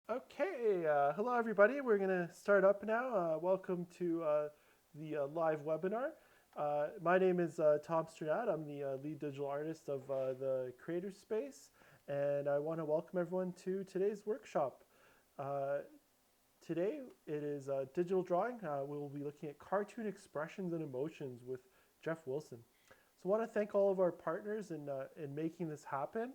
Okay, hello everybody. We're going to start up now. Welcome to the live webinar. My name is Tom Sternad. I'm the lead digital artist of the Creator Space, and I want to welcome everyone to today's workshop. Uh, Today it is digital drawing. We will be looking at cartoon expressions and emotions with Jeff Wilson. So I want to thank all of our partners in making this happen.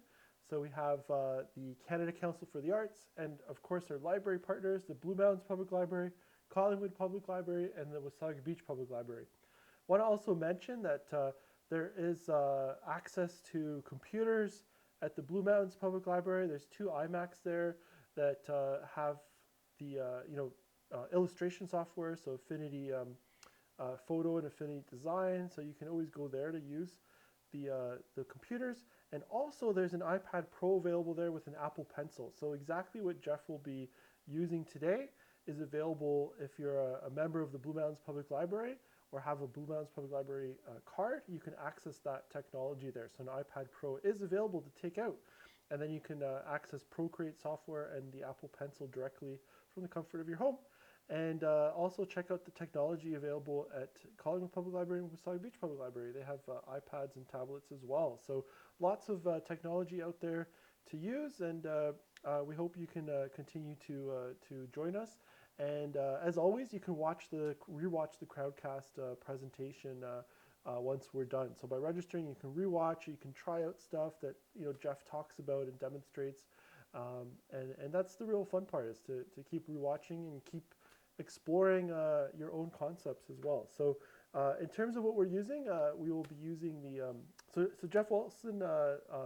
So we have the Canada Council for the Arts, and of course our library partners, the Blue Mountains Public Library, Collingwood Public Library, and the Wasaga Beach Public Library. I want to also mention that there is access to computers at the Blue Mountains Public Library. There's two iMacs there that have the illustration software, so Affinity Photo and Affinity Design. So you can always go there to use the computers. And also there's an iPad Pro available there with an Apple Pencil. So exactly what Jeff will be using today is available if you're a member of the Blue Mountains Public Library or have a Blue Mountains Public Library card. You can access that technology there. So an iPad Pro is available to take out. And then you can access Procreate software and the Apple Pencil directly from the comfort of your home. And also check out the technology available at Collingwood Public Library and Wasaga Beach Public Library. They have iPads and tablets as well. So lots of technology out there to use, and we hope you can continue to join us. And as always, you can rewatch the Crowdcast presentation once we're done. So by registering, you can rewatch, you can try out stuff that Jeff talks about and demonstrates. And that's the real fun part, is to keep rewatching and keep exploring your own concepts as well. So in terms of what we're using, we will be using so Jeff Wilson,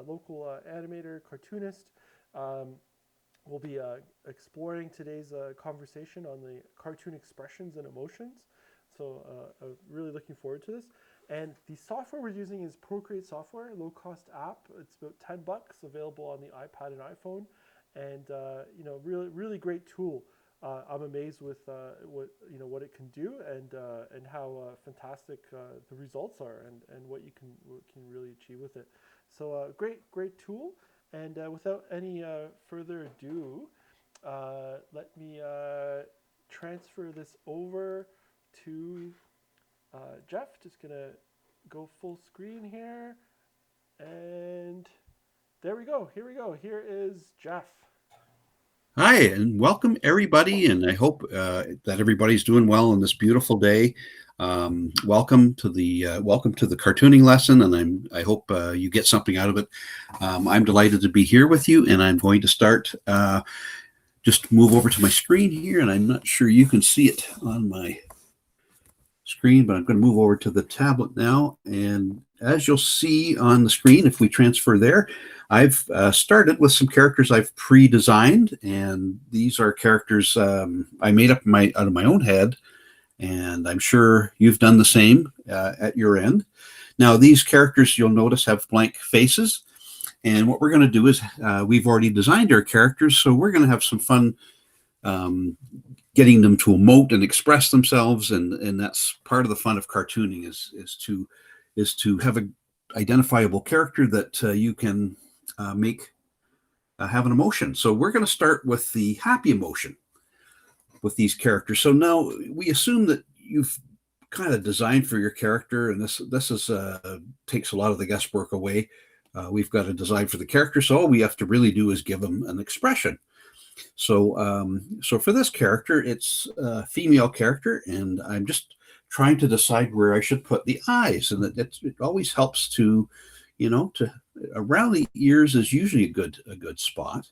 local animator, cartoonist, will be exploring today's conversation on the cartoon expressions and emotions. So really looking forward to this. And the software we're using is Procreate software, low-cost app. It's about $10, available on the iPad and iPhone, and really great tool. I'm amazed with what it can do, and how fantastic the results are, and what you can really achieve with it. So great tool. And without any further ado, let me transfer this over to Jeff. Just gonna go full screen here, and there we go. Here we go. Here is Jeff. Hi, and welcome everybody. And I hope that everybody's doing well on this beautiful day. Welcome to the cartooning lesson, and I hope you get something out of it. I'm delighted to be here with you, and I'm going to start. Just move over to my screen here, and I'm not sure you can see it on my screen, but I'm going to move over to the tablet now. And as you'll see on the screen, if we transfer there, I've started with some characters I've pre-designed, and these are characters I made up out of my own head, and I'm sure you've done the same at your end. Now, these characters, you'll notice, have blank faces, and what we're going to do is we've already designed our characters, so we're going to have some fun getting them to emote and express themselves, and that's part of the fun of cartooning is to have an identifiable character that you can make have an emotion. So we're going to start with the happy emotion with these characters. So now we assume that you've kind of designed for your character, and this is takes a lot of the guesswork away. We've got a design for the character, so all we have to really do is give them an expression. So for this character, it's a female character, and I'm just trying to decide where I should put the eyes, and it always helps to around the ears is usually a good spot.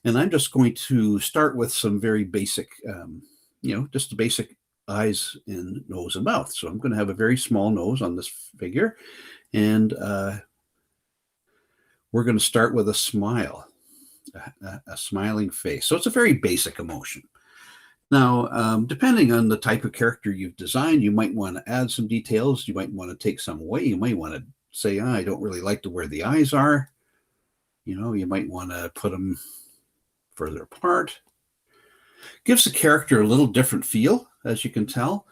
And I'm just going to start with some very basic, just the basic eyes and nose and mouth. So I'm going to have a very small nose on this figure, and we're going to start with a smile, a smiling face. So it's a very basic emotion. Now, depending on the type of character you've designed, you might want to add some details. You might want to take some away. You might want to say, I don't really like to where the eyes are. You might want to put them further apart. Gives the character a little different feel, as you can tell.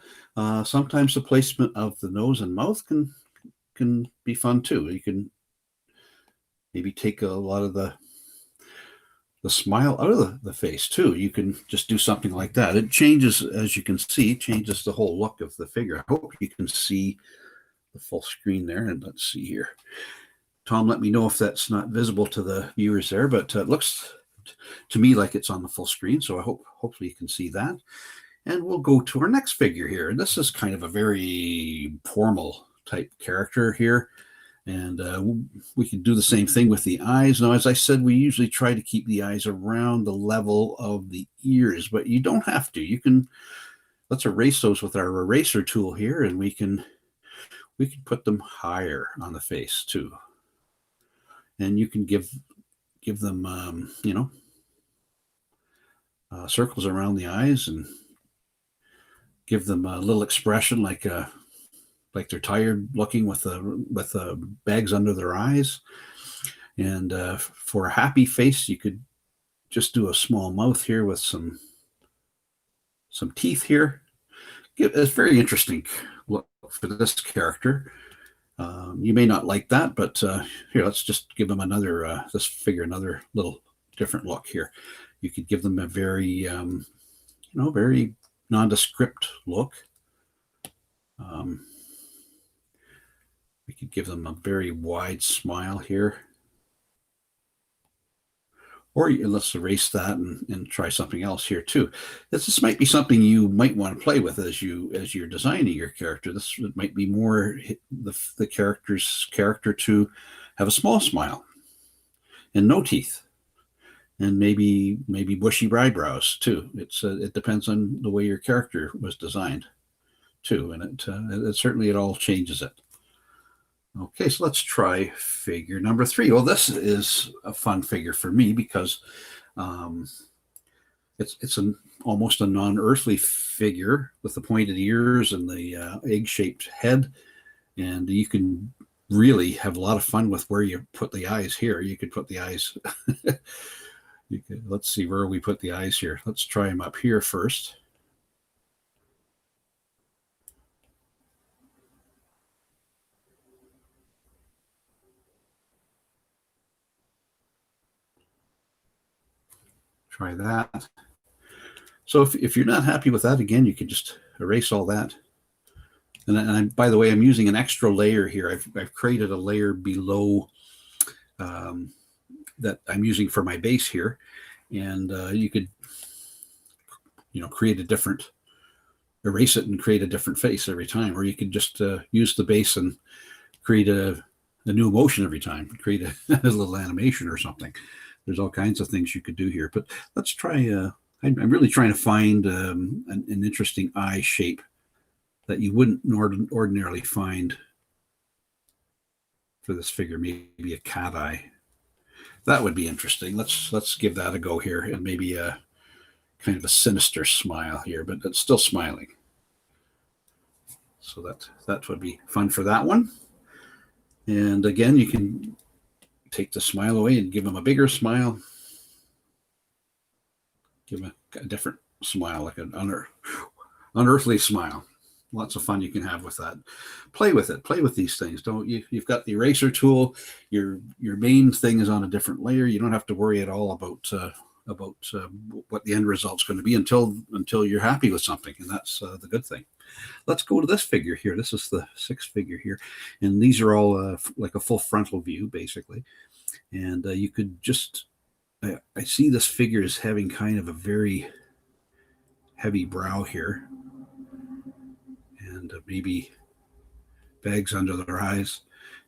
Sometimes the placement of the nose and mouth can be fun too. You can maybe take a lot of the smile out of the face too. You can just do something like that. It changes, as you can see, changes the whole look of the figure. I hope you can see the full screen there. And let's see here. Tom, let me know if that's not visible to the viewers there, but it looks to me like it's on the full screen. So hopefully you can see that. And we'll go to our next figure here. And this is kind of a very formal type character here. And we can do the same thing with the eyes. Now, as I said, we usually try to keep the eyes around the level of the ears, but you don't have to. You can, let's erase those with our eraser tool here, and we can put them higher on the face too. And you can give them, circles around the eyes and give them a little expression like they're tired looking with bags under their eyes. And for a happy face, you could just do a small mouth here with some teeth here. It's very interesting look for this character. You may not like that, but here, let's just give them this figure another little different look here. You could give them a very, very nondescript look. We could give them a very wide smile here. Or let's erase that and try something else here too. This might be something you might want to play with as you're designing your character. This might be more the character's character to have a small smile and no teeth, and maybe bushy eyebrows too. It depends on the way your character was designed too, and it certainly it all changes it. Okay, so let's try figure number 3. Well, this is a fun figure for me because it's almost a non-earthly figure with the pointed ears and the egg-shaped head, and you can really have a lot of fun with where you put the eyes here. You could put the eyes. Let's see where we put the eyes here. Let's try them up here first. Try that. So if you're not happy with that, again, you can just erase all that. And by the way, I'm using an extra layer here. I've created a layer below that I'm using for my base here. And you could, erase it and create a different face every time. Or you could just use the base and create a new emotion every time, create a little animation or something. There's all kinds of things you could do here, but let's try. I'm really trying to find an interesting eye shape that you wouldn't ordinarily find for this figure. Maybe a cat eye. That would be interesting. Let's give that a go here, and maybe a kind of a sinister smile here, but it's still smiling. So that would be fun for that one. And again, you can take the smile away and give them a bigger smile. Give them a different smile, like an unearthly smile. Lots of fun you can have with that. Play with it. Play with these things. Don't you? You've got the eraser tool. Your main thing is on a different layer. You don't have to worry at all about what the end result's going to be until you're happy with something, and that's the good thing. Let's go to this figure here. This is the 6th figure here, and these are all like a full frontal view, basically. And you could just, I see this figure as having kind of a very heavy brow here, and maybe bags under their eyes,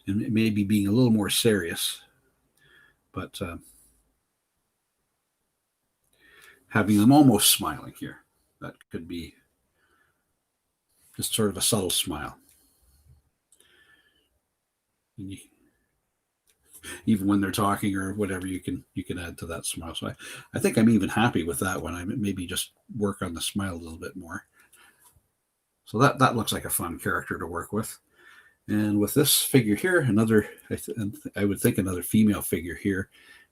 and maybe being a little more serious, but having them almost smiling here. That could be just sort of a subtle smile. Even when they're talking or whatever, you can add to that smile. So I think I'm even happy with that one. I maybe just work on the smile a little bit more. So that looks like a fun character to work with. And with this figure here, I would think another female figure here,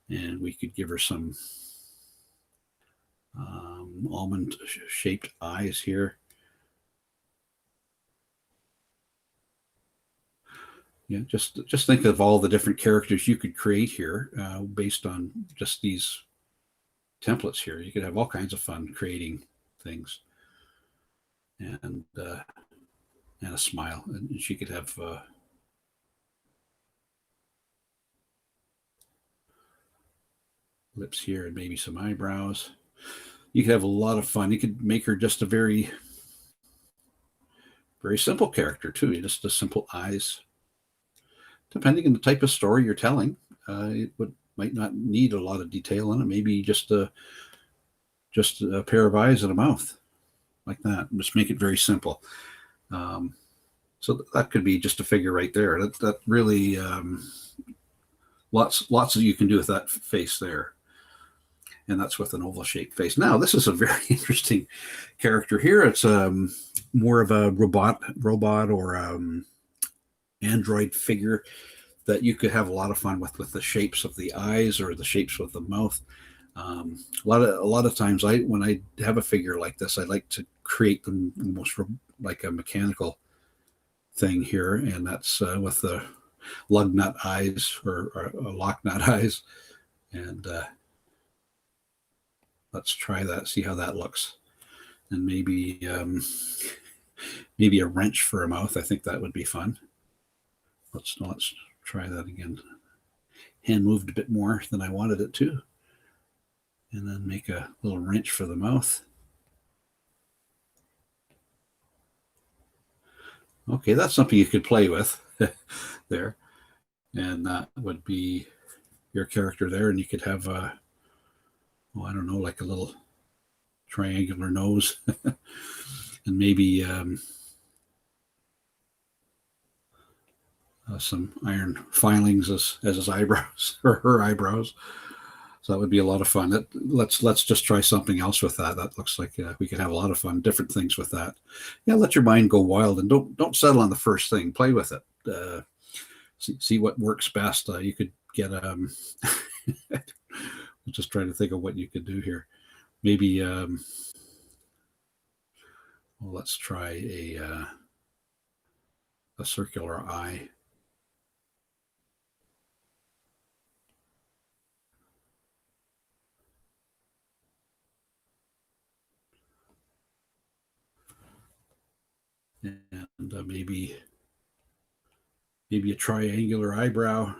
and we could give her some almond-shaped eyes here. Yeah, just think of all the different characters you could create here based on just these templates here. You could have all kinds of fun creating things, and a smile. And she could have lips here and maybe some eyebrows. You could have a lot of fun. You could make her just a very, very simple character too. Just the simple eyes. Depending on the type of story you're telling, might not need a lot of detail in it. Maybe just a pair of eyes and a mouth, like that. Just make it very simple. So that could be just a figure right there. That really lots that you can do with that face there. And that's with an oval shaped face. Now, this is a very interesting character here. It's more of a robot or android figure that you could have a lot of fun with the shapes of the eyes or the shapes of the mouth. A lot of times, when I have a figure like this, I like to create them almost like a mechanical thing here, and that's with the lug nut eyes or lock nut eyes. And let's try that, see how that looks. And maybe a wrench for a mouth. I think that would be fun. Let's try that again. Hand moved a bit more than I wanted it to. And then make a little wrench for the mouth. Okay, that's something you could play with there. And that would be your character there. And you could have I don't know, like a little triangular nose, and maybe some iron filings as his eyebrows or her eyebrows. So that would be a lot of fun. Let's just try something else with that. That looks like we could have a lot of fun, different things with that. Yeah, let your mind go wild and don't settle on the first thing. Play with it. See what works best. You could get just trying to think of what you could do here. Maybe let's try a circular eye. And maybe a triangular eyebrow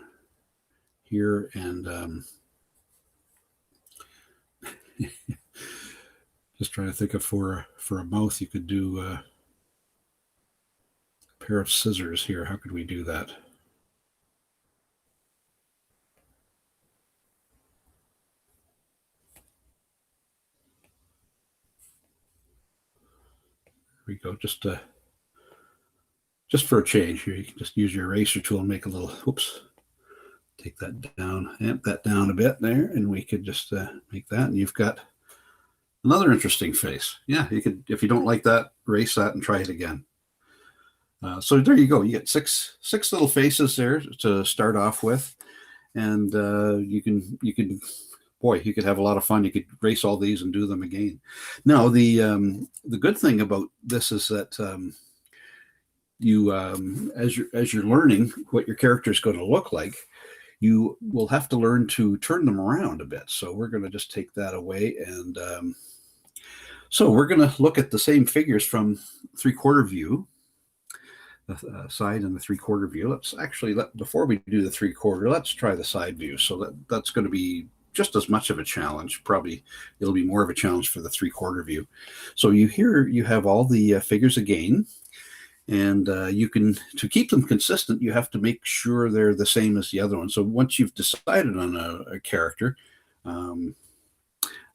here, and just trying to think of for a mouth, you could do a pair of scissors here. How could we do that? There we go. Just for a change here, you can just use your eraser tool and make a little, whoops, take that down, amp that down a bit there, and we could just make that, and you've got another interesting face. Yeah, you could, if you don't like that, erase that and try it again. So there you go. You get six little faces there to start off with, and you could have a lot of fun. You could erase all these and do them again. Now, the good thing about this is that you as you're learning what your character is going to look like, you will have to learn to turn them around a bit. So we're going to just take that away, and so we're going to look at the same figures from 3/4 view, the side and the 3/4 view. Let's actually before we do the 3/4, let's try the side view. So that's going to be just as much of a challenge. Probably it'll be more of a challenge for the 3/4 view. So you have all the figures again. And you can, to keep them consistent, you have to make sure they're the same as the other one. So once you've decided on a character, and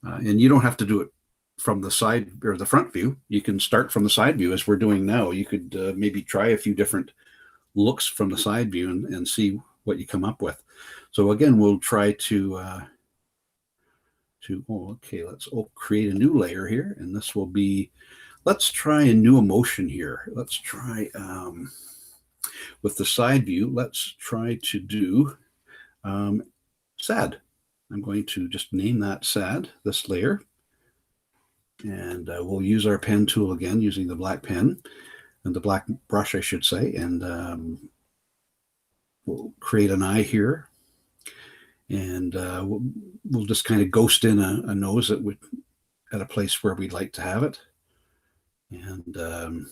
you don't have to do it from the side or the front view, you can start from the side view as we're doing now. You could maybe try a few different looks from the side view and see what you come up with. So again, we'll try to let's create a new layer here, and this will be, let's try a new emotion here. Let's try, with the side view, let's try to do sad. I'm going to just name that sad, this layer. And we'll use our pen tool again, using the black pen, and the black brush, I should say. And we'll create an eye here. And we'll just kind of ghost in a nose at a place where we'd like to have it. And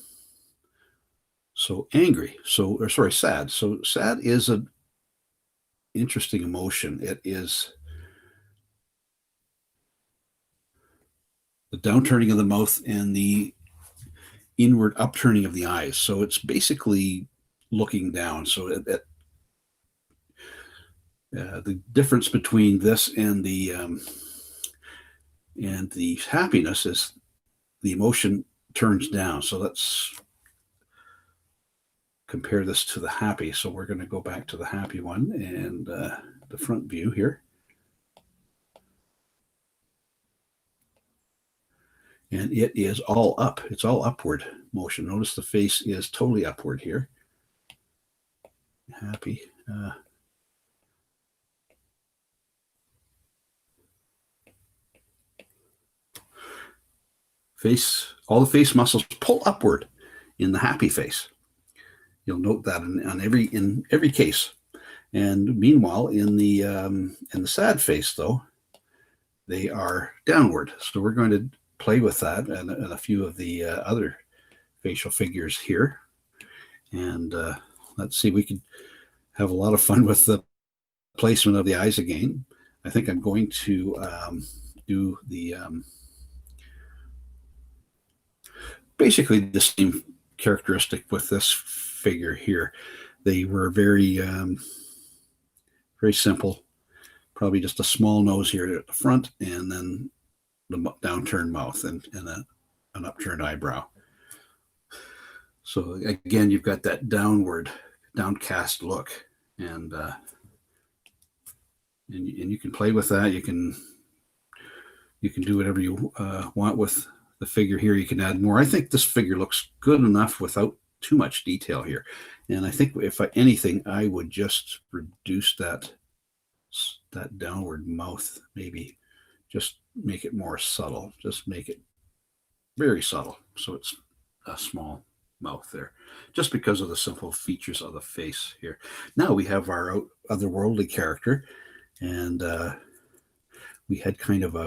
so angry, sad. So sad is an interesting emotion. It is the downturning of the mouth and the inward upturning of the eyes. So it's basically looking down. So the difference between this and the happiness is the emotion turns down. So let's compare this to the happy. So we're going to go back to the happy one and the front view here. And it is all up. It's all upward motion. Notice the face is totally upward here. Happy. All the face muscles pull upward in the happy face. You'll note that in every case. And meanwhile, in the sad face, though, they are downward. So we're going to play with that and a few of the other facial figures here. And let's see, we could have a lot of fun with the placement of the eyes again. I think I'm going to do the basically the same characteristic with this figure here. They were very simple, probably just a small nose here at the front, and then the downturned mouth and an upturned eyebrow. So again, you've got that downcast look, and you can play with that. You can do whatever you want with the figure here. You can add more. I think this figure looks good enough without too much detail here. And I think if anything, I would just reduce that downward mouth, maybe just make it more subtle. Just make it very subtle. So it's a small mouth there, just because of the simple features of the face here. Now we have our otherworldly character, and we had kind of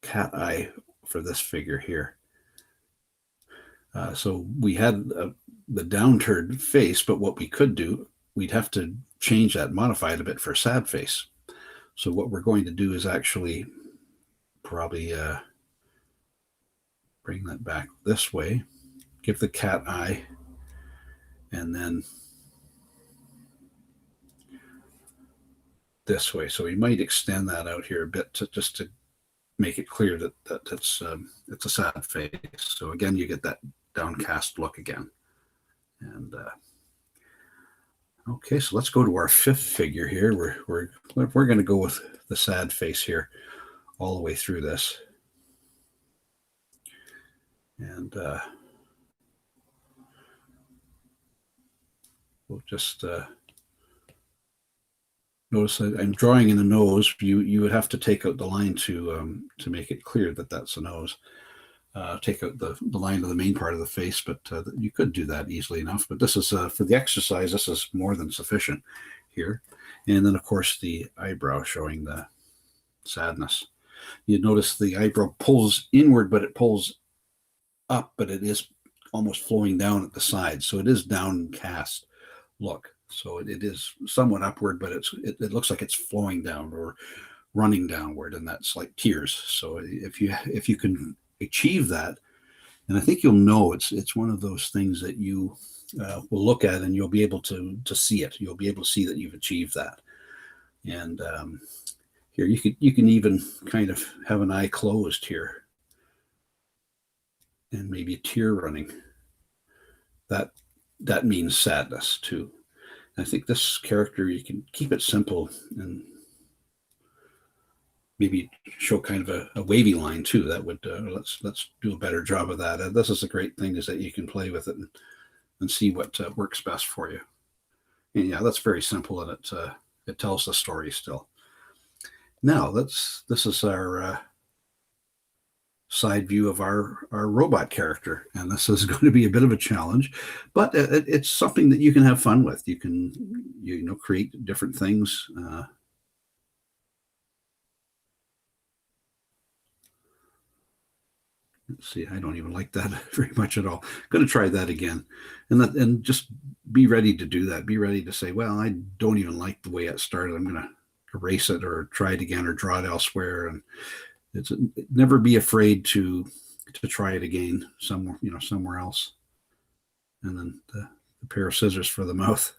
cat eye for this figure here. So we had the downturned face, but what we could do, we'd have to change that, modify it a bit for sad face. So what we're going to do is actually probably bring that back this way, give the cat eye, and then this way. So we might extend that out here a bit just to make it clear that it's a sad face. So again, you get that downcast look again. And okay, so let's go to our fifth figure here. We're going to go with the sad face here all the way through this. And we'll just notice that I'm drawing in the nose. You would have to take out the line to make it clear that that's a nose. Take out the line of the main part of the face, but you could do that easily enough. But this is for the exercise. This is more than sufficient here. And then, of course, the eyebrow showing the sadness. You notice the eyebrow pulls inward, but it pulls up, but it is almost flowing down at the side. So it is downcast look. So it is somewhat upward, but it looks like it's flowing down or running downward, and that's like tears. So if you can achieve that, and I think you'll know it's one of those things that you will look at and you'll be able to see it. You'll be able to see that you've achieved that. And here you can even kind of have an eye closed here, and maybe a tear running. That means sadness too. I think this character, you can keep it simple and maybe show kind of a wavy line too. That would let's do a better job of that. This is a great thing, is that you can play with it and see what works best for you. And yeah, that's very simple, and it tells the story still. Now this is our side view of our robot character, and this is going to be a bit of a challenge, but it's something that you can have fun with. You can create different things. Let's see, I don't even like that very much at all. I'm going to try that again, and just be ready to do that. Be ready to say, well, I don't even like the way it started. I'm going to erase it or try it again or draw it elsewhere. And it's never be afraid to try it again somewhere else. And then the pair of scissors for the mouth.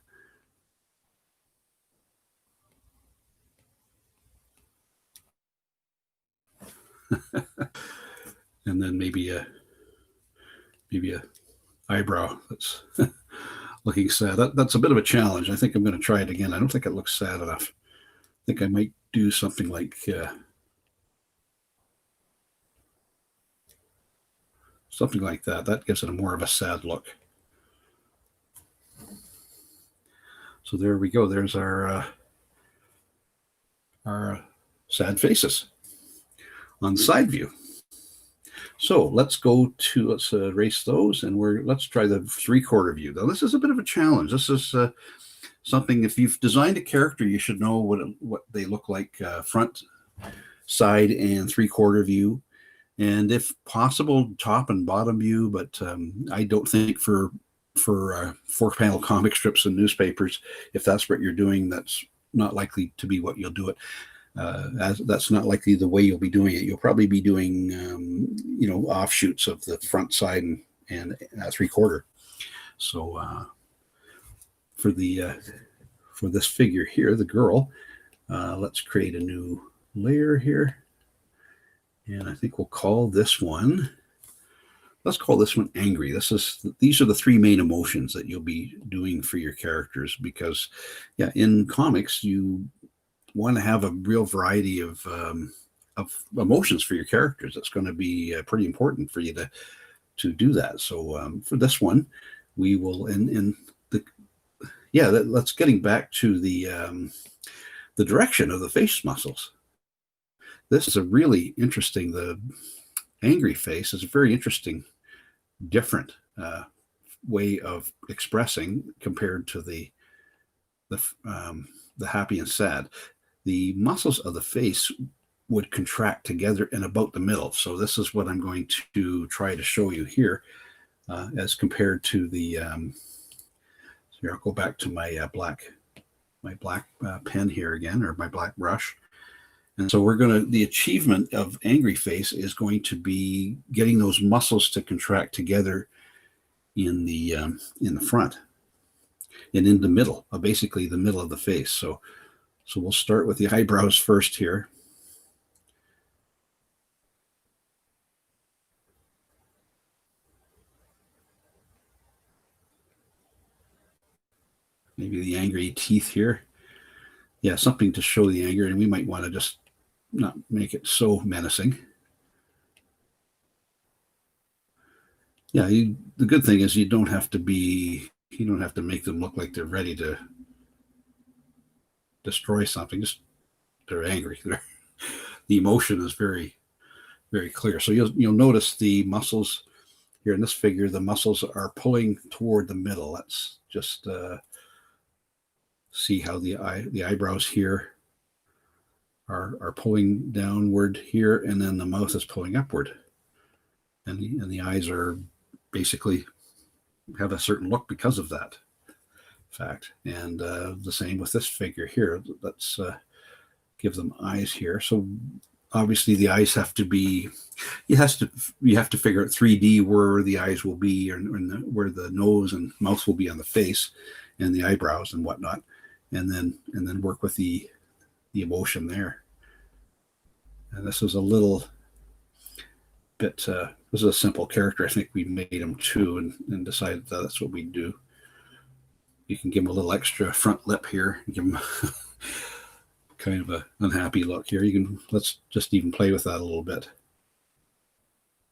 And then maybe a eyebrow that's looking sad. That's a bit of a challenge. I think I'm going to try it again. I don't think it looks sad enough. I think I might do something like that. That gives it a more of a sad look. So there we go. There's our sad faces on side view. So let's erase those, and let's try the 3/4 view. Now this is a bit of a challenge. This is something, if you've designed a character, you should know what they look like front, side, and 3/4 view, and if possible, top and bottom view. But I don't think for 4-panel comic strips and newspapers, if that's what you're doing, that's not likely to be what you'll do it. As that's not likely the way you'll be doing it. You'll probably be doing offshoots of the front, side, and 3/4. So for this figure here, the girl, let's create a new layer here, and I think we'll call this one. Let's call this one angry. These are the 3 main emotions that you'll be doing for your characters, because in comics you want to have a real variety of emotions for your characters. It's going to be pretty important for you to do that. So for this one, we will let's getting back to the direction of the face muscles. This is a really interesting. The angry face is a very interesting, different way of expressing compared to the happy and sad. The muscles of the face would contract together in about the middle. So this is what I'm going to try to show you here, as compared to the. Here, I'll go back to my black pen here again, or my black brush. And so the achievement of angry face is going to be getting those muscles to contract together in the front and in the middle, basically the middle of the face. So we'll start with the eyebrows first here. Maybe the angry teeth here. Yeah, something to show the anger, and we might want to just not make it so menacing. Yeah, the good thing is you don't have to make them look like they're ready to destroy something. Just they're angry. The emotion is very, very clear. So you'll notice the muscles here in this figure. The muscles are pulling toward the middle. Let's just see how the eyebrows here are pulling downward here, and then the mouth is pulling upward, and the eyes are basically have a certain look because of that fact. And the same with this figure here. Let's give them eyes here. So obviously the eyes have to be. You have to figure out 3D where the eyes will be, or where the nose and mouth will be on the face, and the eyebrows and whatnot, and then work with the emotion there. And this is a little bit. This is a simple character. I think we made him 2 and decided that that's what we do. You can give him a little extra front lip here. Give him kind of a unhappy look here. Let's just even play with that a little bit.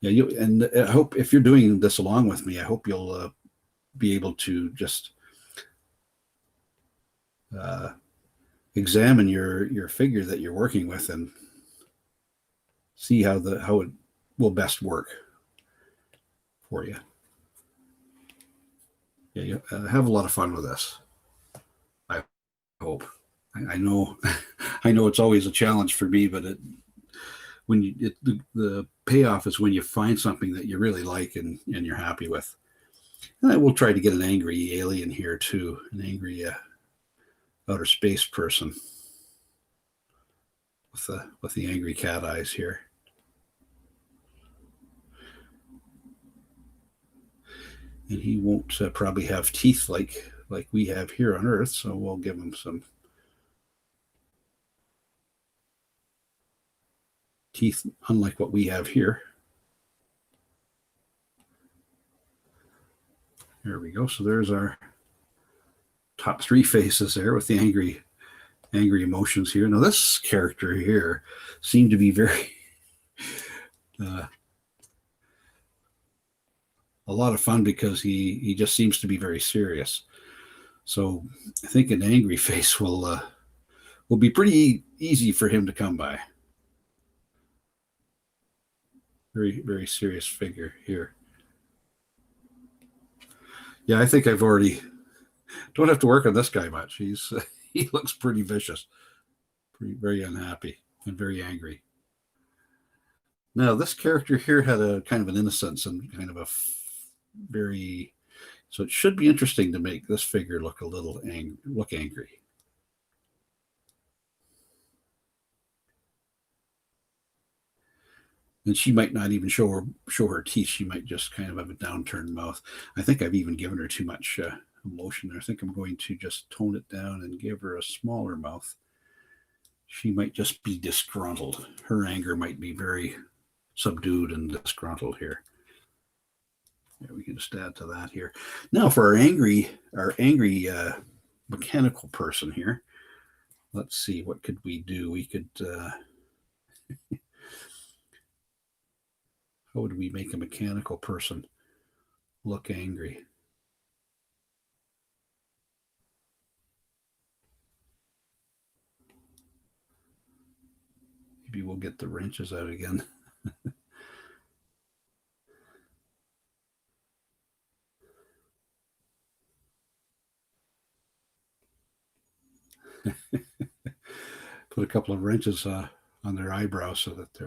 Yeah, and I hope if you're doing this along with me, I hope you'll be able to just examine your figure that you're working with and see how will best work for you. Yeah, you have a lot of fun with this. I hope. I know, I know it's always a challenge for me, but the payoff is when you find something that you really like and you're happy with. And I will try to get an angry alien here too, an angry outer space person with the angry cat eyes here. And he won't probably have teeth like we have here on Earth, so we'll give him some teeth unlike what we have here. There we go. So there's our top three faces there with the angry emotions here. Now this character here seemed to be very a lot of fun because he just seems to be very serious. So I think an angry face will be pretty easy for him to come by. Very, very serious figure here. Yeah, I think I've already don't have to work on this guy much. He looks pretty vicious, very unhappy and very angry. Now this character here had a kind of an innocence and kind of a very, so it should be interesting to make this figure look a little angry. And she might not even show her teeth. She might just kind of have a downturned mouth. I think I've even given her too much emotion there. I think I'm going to just tone it down and give her a smaller mouth. She might just be disgruntled. Her anger might be very subdued and disgruntled here. Yeah, we can just add to that here. Now for our angry mechanical person here. Let's see, what could we do? We could how would we make a mechanical person look angry? Maybe we'll get the wrenches out again. Put a couple of wrenches on their eyebrows so that they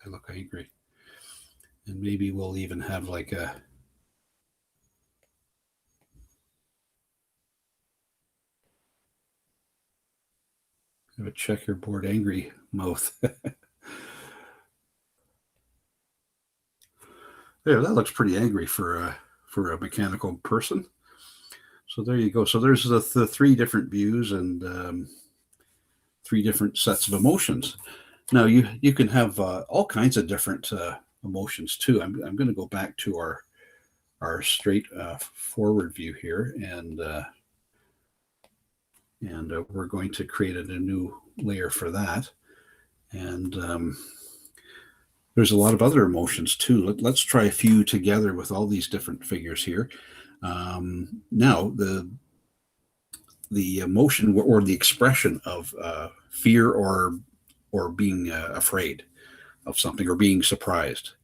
look angry. And maybe we'll even have like a checkerboard angry mouth. There, that looks pretty angry for a mechanical person. So there you go. So there's the three different views and three different sets of emotions. Now you can have all kinds of different emotions too. I'm going to go back to our straight forward view here, and we're going to create a new layer for that. And there's a lot of other emotions too. Let's try a few together with all these different figures here. Now the emotion or the expression of fear or being afraid of something or being surprised.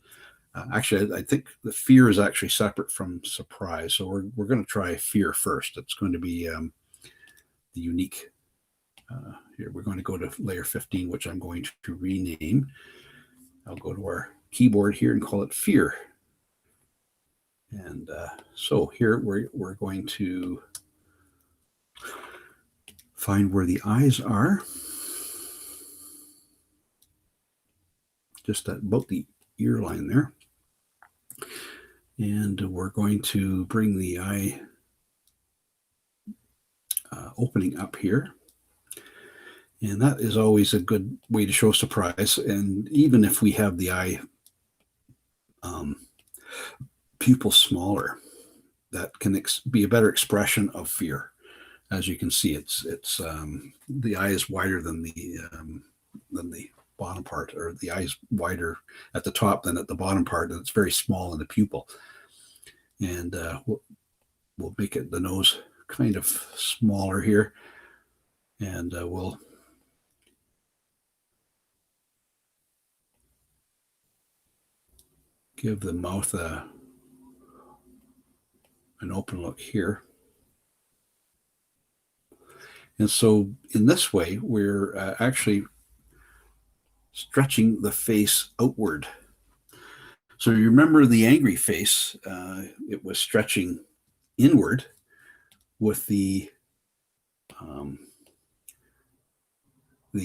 Actually, I think the fear is actually separate from surprise. So we're going to try fear first. It's going to be the unique. Here we're going to go to layer 15, which I'm going to rename. I'll go to our keyboard here and call it fear. And so here we're going to find where the eyes are. Just about the ear line there. And we're going to bring the eye opening up here. And that is always a good way to show surprise. And even if we have the eye pupil smaller, that can be a better expression of fear. As you can see, it's the eye is wider than the bottom part, or the eye is wider at the top than at the bottom part, and it's very small in the pupil. And we'll make it the nose kind of smaller here, and we'll give the mouth an open look here. And so in this way, we're actually stretching the face outward. So you remember the angry face, it was stretching inward. With the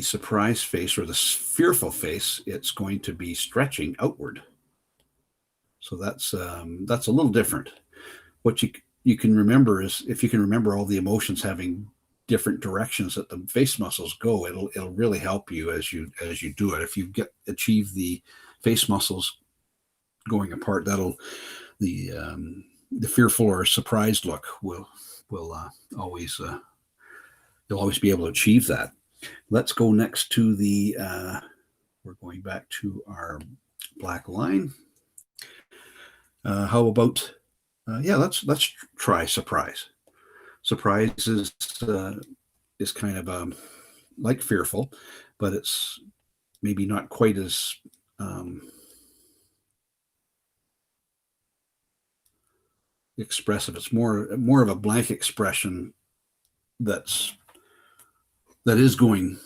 surprised face or the fearful face, it's going to be stretching outward. So that's a little different. What you can remember is, if you can remember all the emotions having different directions that the face muscles go, it'll really help you as you do it. If you achieve the face muscles going apart, that'll the fearful or surprised look will always you'll always be able to achieve that. Let's go next to the we're going back to our black line. How about let's try surprise. Surprise is kind of like fearful, but it's maybe not quite as expressive. It's more of a blank expression that is going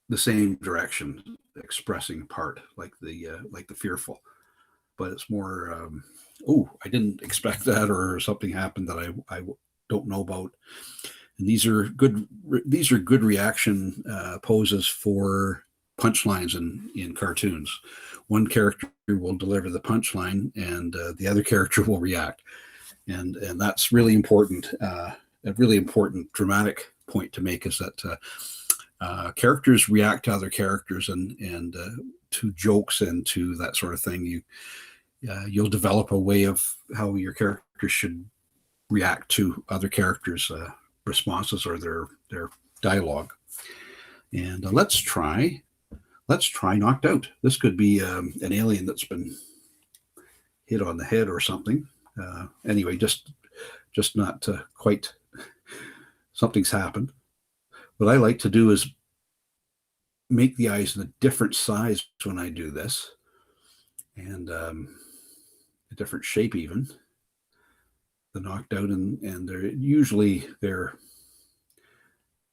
the same direction, expressing part like the fearful, but it's more I didn't expect that, or something happened that I don't know about. And these are good reaction poses for punchlines in cartoons. One character will deliver the punchline, and the other character will react, and that's really important. A really important dramatic point to make is that characters react to other characters, and to jokes and to that sort of thing. You'll develop a way of how your characters should react to other characters' responses or their dialogue. And let's try knocked out. This could be an alien that's been hit on the head or something. Anyway, just not quite. Something's happened. What I like to do is make the eyes in a different size when I do this, and a different shape even. The knocked out, and they're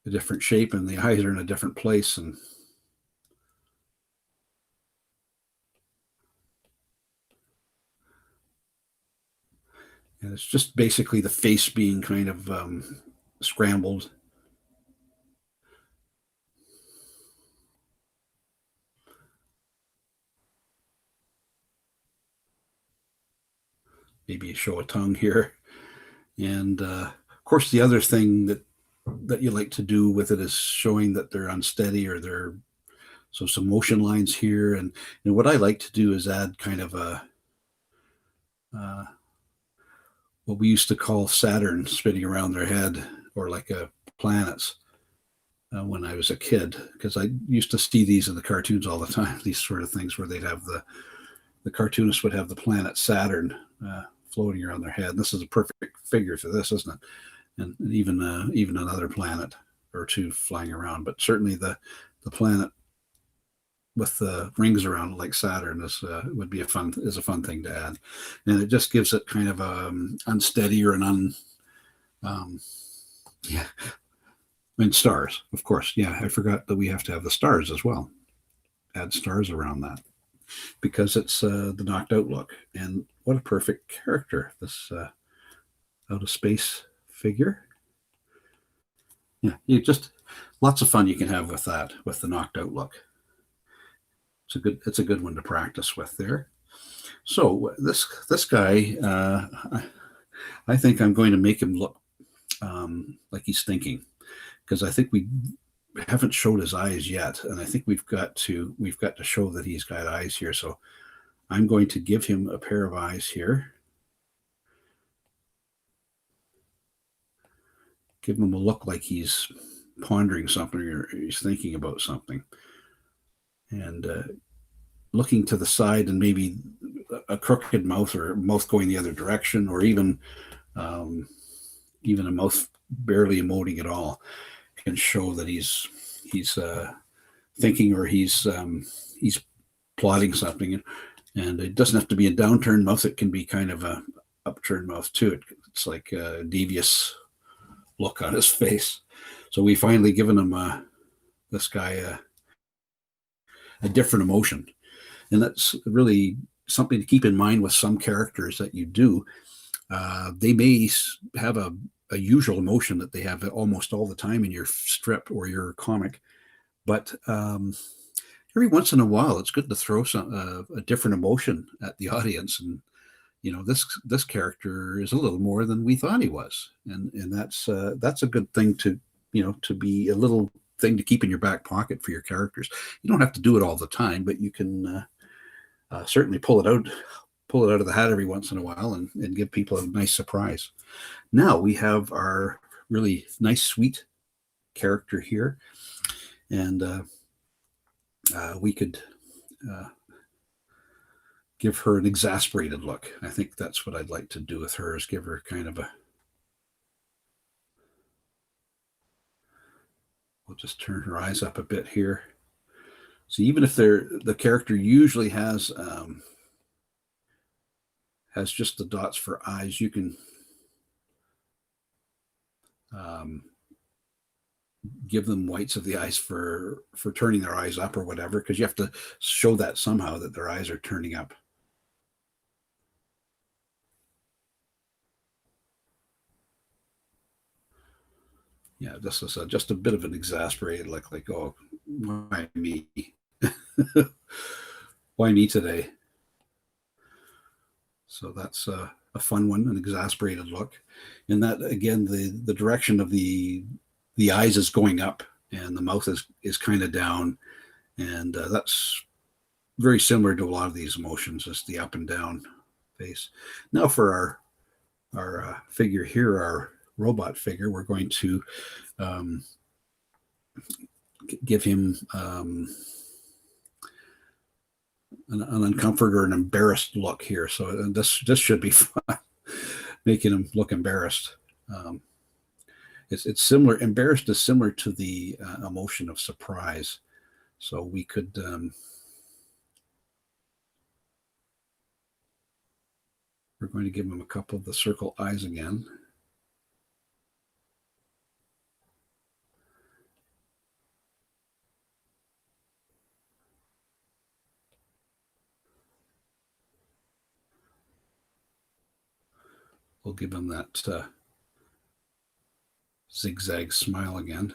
a different shape, and the eyes are in a different place, and it's just basically the face being kind of scrambled. Maybe you show a tongue here. And of course, the other thing that you like to do with it is showing that they're unsteady, or so some motion lines here. And what I like to do is add kind of a what we used to call Saturn spinning around their head, or like a planets, when I was a kid, because I used to see these in the cartoons all the time. These sort of things where they'd have the cartoonist would have the planet Saturn floating around their head. This is a perfect figure for this, isn't it? And even another planet or two flying around, but certainly the planet with the rings around it like Saturn would be a fun thing to add, and it just gives it kind of unsteady or and stars, of course. Yeah, I forgot that we have to have the stars as well. Add stars around that, because it's the knocked out look. And what a perfect character, this out of space figure. Yeah, you just lots of fun you can have with that, with the knocked out look. It's a good one to practice with there. So this guy, I think I'm going to make him look like he's thinking, because I think we haven't showed his eyes yet, and I think we've got to show that he's got eyes here. So I'm going to give him a pair of eyes here. Give him a look like he's pondering something, or he's thinking about something, and looking to the side, and maybe a crooked mouth, or mouth going the other direction, or even a mouth barely emoting at all, can show that he's thinking, or he's plotting something. And it doesn't have to be a downturned mouth. It can be kind of a upturned mouth too. It's like a devious look on his face. So we finally given him this guy a different emotion, and that's really something to keep in mind with some characters that you do. They may have a usual emotion that they have almost all the time in your strip or your comic, but every once in a while, it's good to throw a different emotion at the audience. And this character is a little more than we thought he was, and that's a good thing to be a little thing to keep in your back pocket for your characters. You don't have to do it all the time, but you can certainly pull it out of the hat every once in a while and give people a nice surprise. Now we have our really nice, sweet character here, and we could give her an exasperated look. I think that's what I'd like to do with her, is give her kind of we'll just turn her eyes up a bit here. So even if the character usually has just the dots for eyes, you can give them whites of the eyes for turning their eyes up or whatever, because you have to show that somehow that their eyes are turning up. Yeah, this is just a bit of an exasperated look, like, oh, why me? Why me today? So that's a fun one, an exasperated look. And that, again, the direction of the eyes is going up and the mouth is kind of down. And that's very similar to a lot of these emotions, is the up and down face. Now for our figure here, our robot figure, we're going to give him an uncomfort or an embarrassed look here. So this should be fun, making him look embarrassed. It's similar. Embarrassed is similar to the emotion of surprise. So we could we're going to give him a couple of the circle eyes again. We'll give him that zigzag smile again.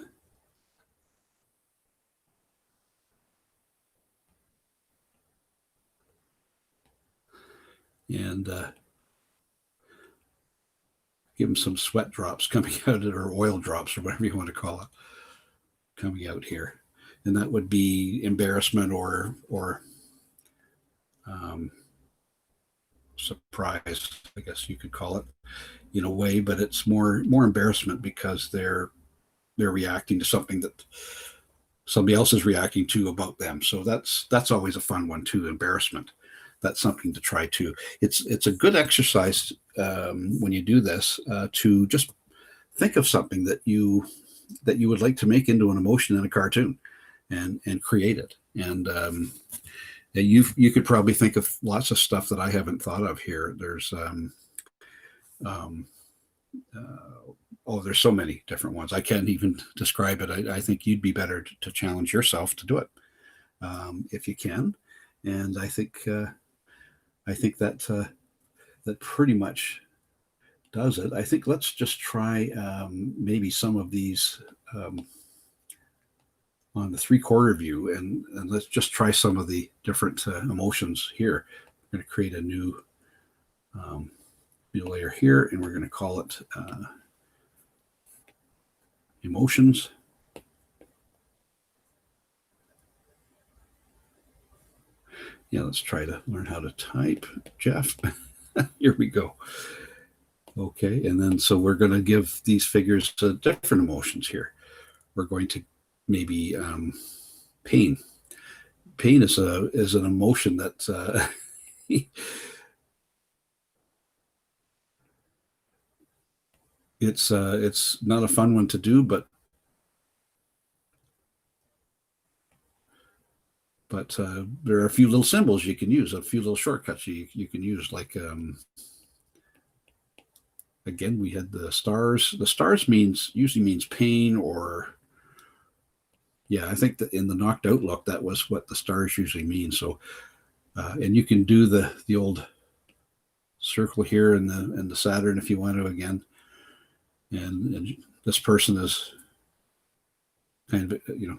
And give him some sweat drops coming out, or oil drops, or whatever you want to call it, coming out here. And that would be embarrassment or surprise, I guess you could call it, in a way. But it's more embarrassment because they're reacting to something that somebody else is reacting to about them. So that's always a fun one too. Embarrassment. That's something to try too. It's a good exercise when you do this to just think of something that you would like to make into an emotion in a cartoon, and create it. And you could probably think of lots of stuff that I haven't thought of here. There's there's so many different ones. I can't even describe it. I think you'd be better to challenge yourself to do it if you can. And I think that pretty much does it. I think let's just try maybe some of these on the 3/4 view, and let's just try some of the different emotions here. We're going to create a new layer here, and we're going to call it emotions. Yeah, let's try to learn how to type, Jeff. Here we go. Okay, and then so we're going to give these figures different emotions here. We're going to maybe pain. Pain is an emotion that it's not a fun one to do, but but there are a few little symbols you can use, a few little shortcuts you can use. Like again, we had the stars. The stars usually means pain, or yeah, I think that in the knocked out look, that was what the stars usually mean. So, and you can do the old circle here and the Saturn if you want to again. And this person is kind of, you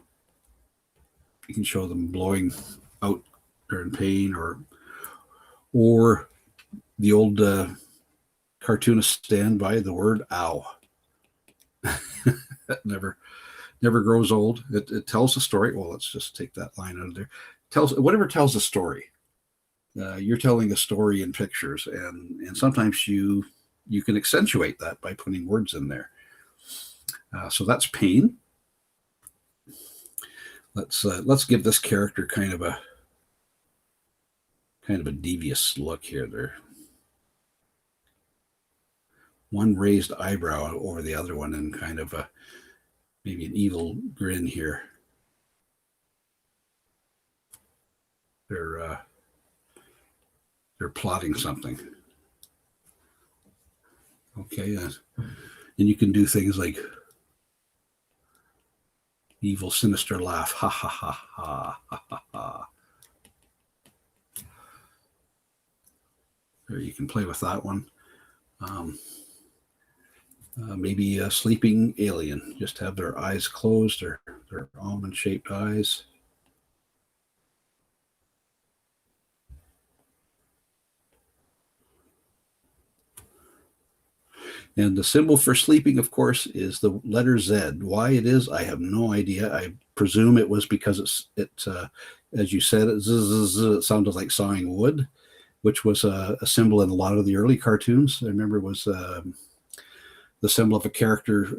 can show them blowing out, they're in pain, or the old cartoonist stand by the word ow. That never grows old. It tells a story. Well, let's just take that line out of there. Whatever tells a story. You're telling a story in pictures, and sometimes you can accentuate that by putting words in there. So that's pain. Let's give this character kind of a devious look here. There, one raised eyebrow over the other one, and kind of maybe an evil grin here. They're plotting something. Okay, and you can do things like evil, sinister laugh, ha ha ha ha ha ha ha. There, you can play with that one. Maybe a sleeping alien, just have their eyes closed, their almond-shaped eyes. And the symbol for sleeping, of course, is the letter Z. Why it is, I have no idea. I presume it was because it as you said, it sounded like sawing wood, which was a symbol in a lot of the early cartoons. I remember it was the symbol of a character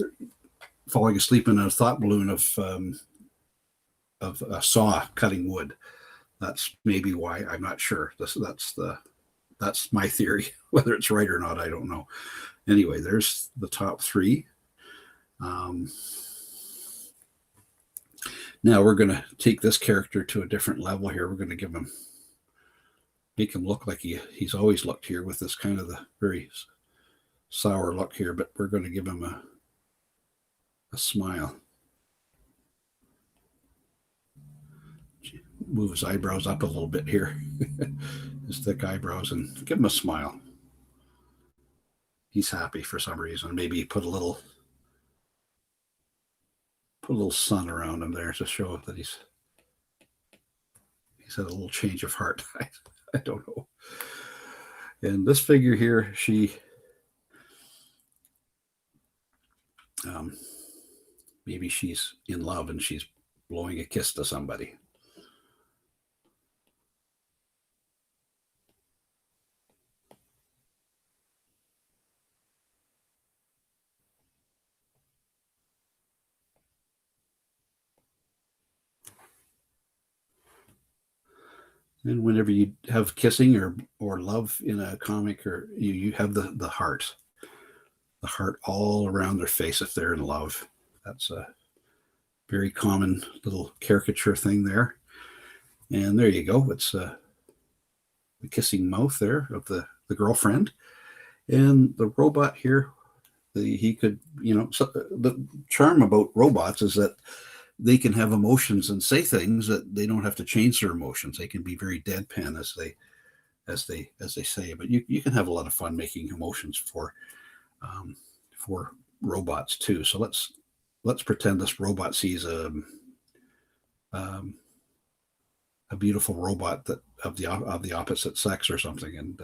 falling asleep in a thought balloon of a saw cutting wood. That's maybe why. I'm not sure. That's my theory. Whether it's right or not, I don't know. Anyway, there's the top three. Now we're going to take this character to a different level here. We're going to make him look like he's always looked here, with this kind of the very sour look here, but we're going to give him a smile. Move his eyebrows up a little bit here, his thick eyebrows, and give him a smile. He's happy for some reason. Maybe put a little sun around him there to show that he's had a little change of heart. I don't know. And this figure here, she maybe she's in love and she's blowing a kiss to somebody. And whenever you have kissing or love in a comic, or you have the heart all around their face if they're in love. That's a very common little caricature thing there. And there you go. It's the kissing mouth there of the girlfriend. And the robot here, he could, the charm about robots is that they can have emotions and say things that they don't have to change their emotions. They can be very deadpan as they say. But you can have a lot of fun making emotions for robots too. So let's pretend this robot sees a beautiful robot that of the opposite sex or something, and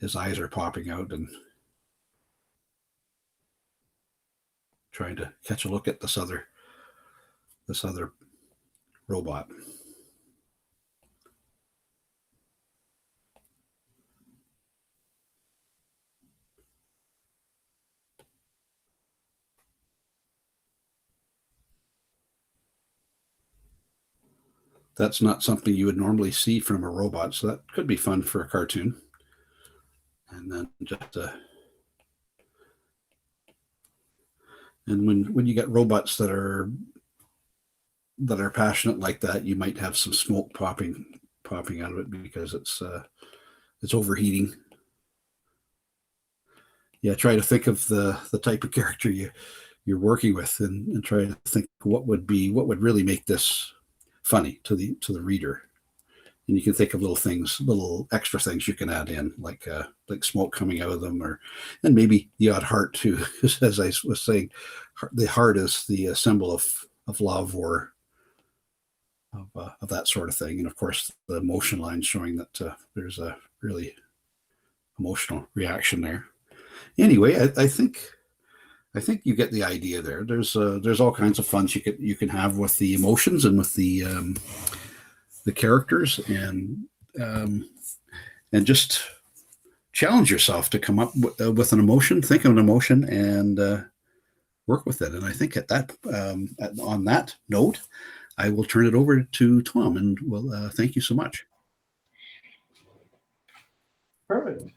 his eyes are popping out and trying to catch a look at this other robot. That's not something you would normally see from a robot, so that could be fun for a cartoon. And then just and when you get robots that are that are passionate like that, you might have some smoke popping out of it because it's overheating. Yeah, try to think of the type of character you're working with, and try to think what would really make this funny to the reader. And you can think of little things, little extra things you can add in, like smoke coming out of them, or and maybe the odd heart too. As I was saying, the heart is the symbol of love or of that sort of thing, and of course the emotion line showing that there's a really emotional reaction there. Anyway, I think you get the idea there. There's all kinds of fun you can have with the emotions and with the characters, um, and just challenge yourself to come up with an emotion, think of an emotion, and work with it. And I think on that note, I will turn it over to Tom, and well, thank you so much. Perfect.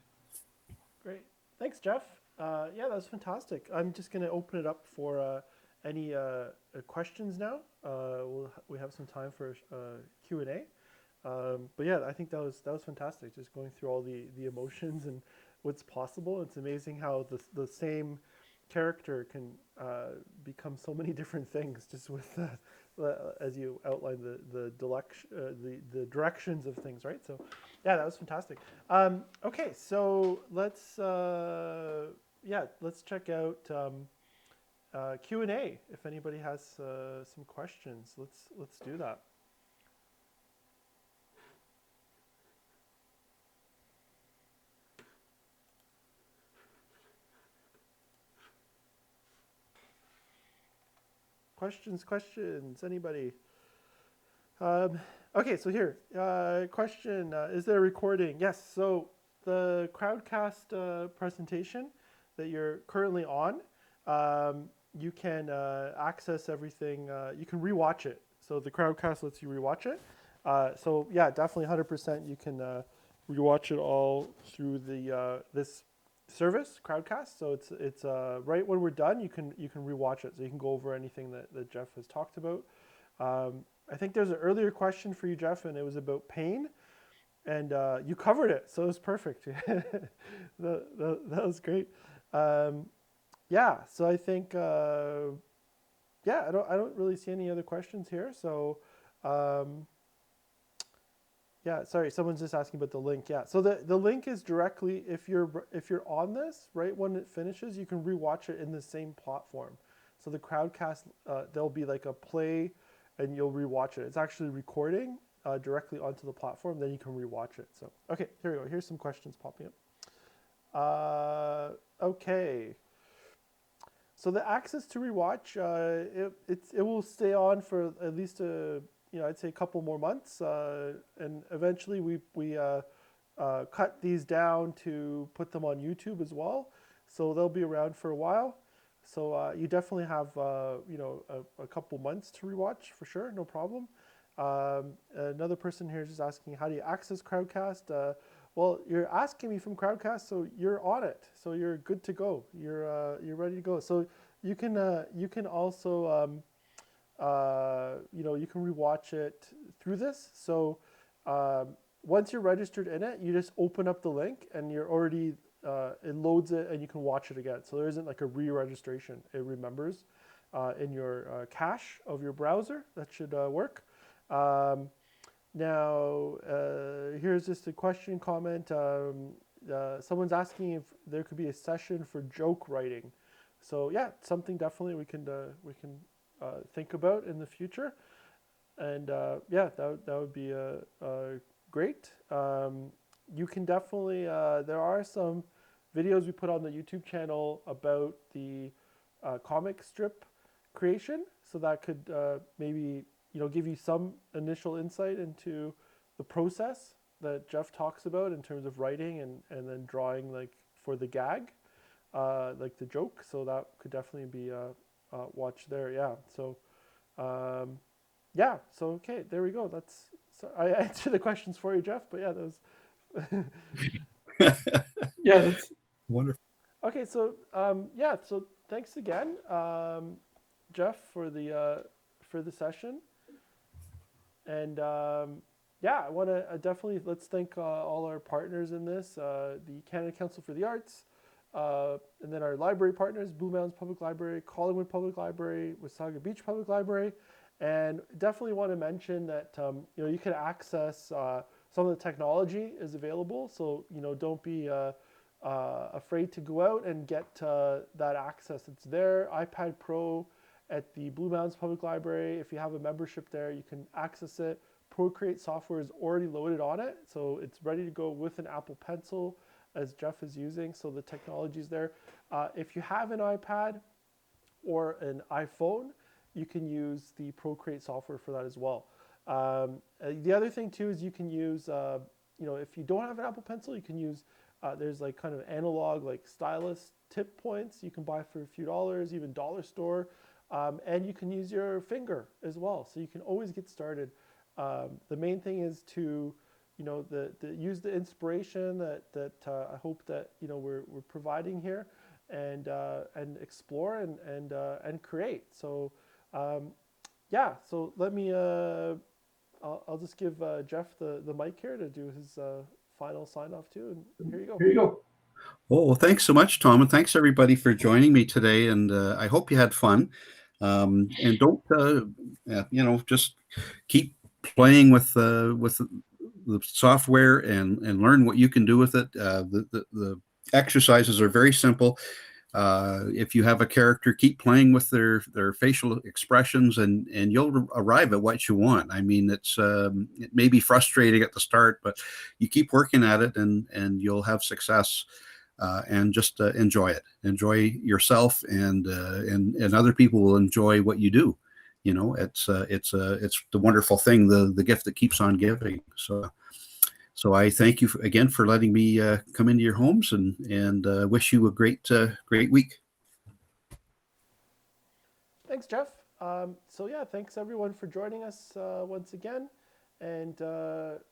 Great. Thanks, Jeff. Yeah, that was fantastic. I'm just going to open it up for any questions now. We have some time for Q&A. But yeah, I think that was fantastic. Just going through all the emotions and what's possible. It's amazing how the same character can become so many different things just with as you outline the directions of things, right? So yeah, that was fantastic. Okay, so let's check out Q&A. If anybody has some questions, let's do that. Questions, anybody? Okay, so here, question, is there a recording? Yes, so the Crowdcast presentation that you're currently on, you can access everything, you can rewatch it. So the Crowdcast lets you rewatch it. So yeah, definitely 100% you can rewatch it all through the this service, Crowdcast. So it's right when we're done, you can rewatch it. So you can go over anything that Jeff has talked about. I think there's an earlier question for you, Jeff, and it was about pain, and you covered it, so it was perfect. That was great. Um, yeah, so I think yeah, I don't really see any other questions here. So um, yeah, sorry, someone's just asking about the link. Yeah, so the link is directly if you're on this right when it finishes, you can rewatch it in the same platform. So the Crowdcast, there'll be like a play, and you'll rewatch it. It's actually recording directly onto the platform. Then you can rewatch it. So okay, here we go. Here's some questions popping up. Okay, so the access to rewatch, it will stay on for at least I'd say a couple more months, and eventually we cut these down to put them on YouTube as well, so they'll be around for a while. So you definitely have a couple months to rewatch for sure, no problem. Another person here is just asking, how do you access Crowdcast? Well, you're asking me from Crowdcast, so you're on it, so you're good to go. You're ready to go. So you can also you can rewatch it through this. So once you're registered in it, you just open up the link, and you're already it loads it, and you can watch it again. So there isn't like a re-registration. It remembers in your cache of your browser. That should work. Now, here's just a question comment. Someone's asking if there could be a session for joke writing. So yeah, something definitely we can think about in the future. And yeah, that would be great. You can definitely there are some videos we put on the YouTube channel about the comic strip creation, so that could maybe give you some initial insight into the process that Jeff talks about in terms of writing and then drawing, like for the gag, like the joke. So that could definitely be watched there. Yeah. So yeah. So okay, there we go. So I answered the questions for you, Jeff. But yeah, that was yeah. That's Wonderful. okay. So yeah. So thanks again, Jeff, for the session. And yeah, I want to definitely let's thank all our partners in this: the Canada Council for the Arts, and then our library partners: Blue Mountains Public Library, Collingwood Public Library, Wasaga Beach Public Library, and definitely want to mention that you can access some of the technology is available. So don't be afraid to go out and get that access. It's there. iPad Pro at the Blue Mountains Public Library. If you have a membership there, you can access it. Procreate software is already loaded on it, so it's ready to go with an Apple Pencil, as Jeff is using. So the technology is there. If you have an iPad or an iPhone, you can use the Procreate software for that as well. The other thing too is you can use, if you don't have an Apple Pencil, you can use. There's like kind of analog like stylus tip points you can buy for a few dollars, even dollar store, and you can use your finger as well. So you can always get started. The main thing is to, use the inspiration that I hope that we're providing here, and explore and create. So yeah, so let me. I'll just give Jeff the mic here to do his final sign off too. And here you go. Here you go. Oh, well, thanks so much, Tom, and thanks everybody for joining me today. And I hope you had fun. And don't, just keep playing with the software and learn what you can do with it. The exercises are very simple. If you have a character, keep playing with their facial expressions, and you'll arrive at what you want. I mean, it may be frustrating at the start, but you keep working at it, and you'll have success. And just enjoy it. Enjoy yourself, and other people will enjoy what you do. It's the wonderful thing, the gift that keeps on giving. So I thank you again for letting me come into your homes, and wish you a great week. Thanks, Jeff. So yeah, thanks everyone for joining us once again, and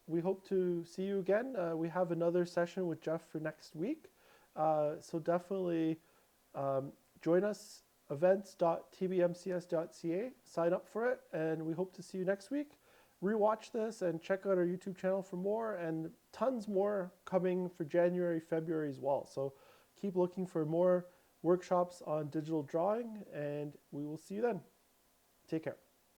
we hope to see you again. We have another session with Jeff for next week, so definitely join us. Events.tbmcs.ca. Sign up for it, and we hope to see you next week. Rewatch this and check out our YouTube channel for more, and tons more coming for January, February as well. So keep looking for more workshops on digital drawing, and we will see you then. Take care.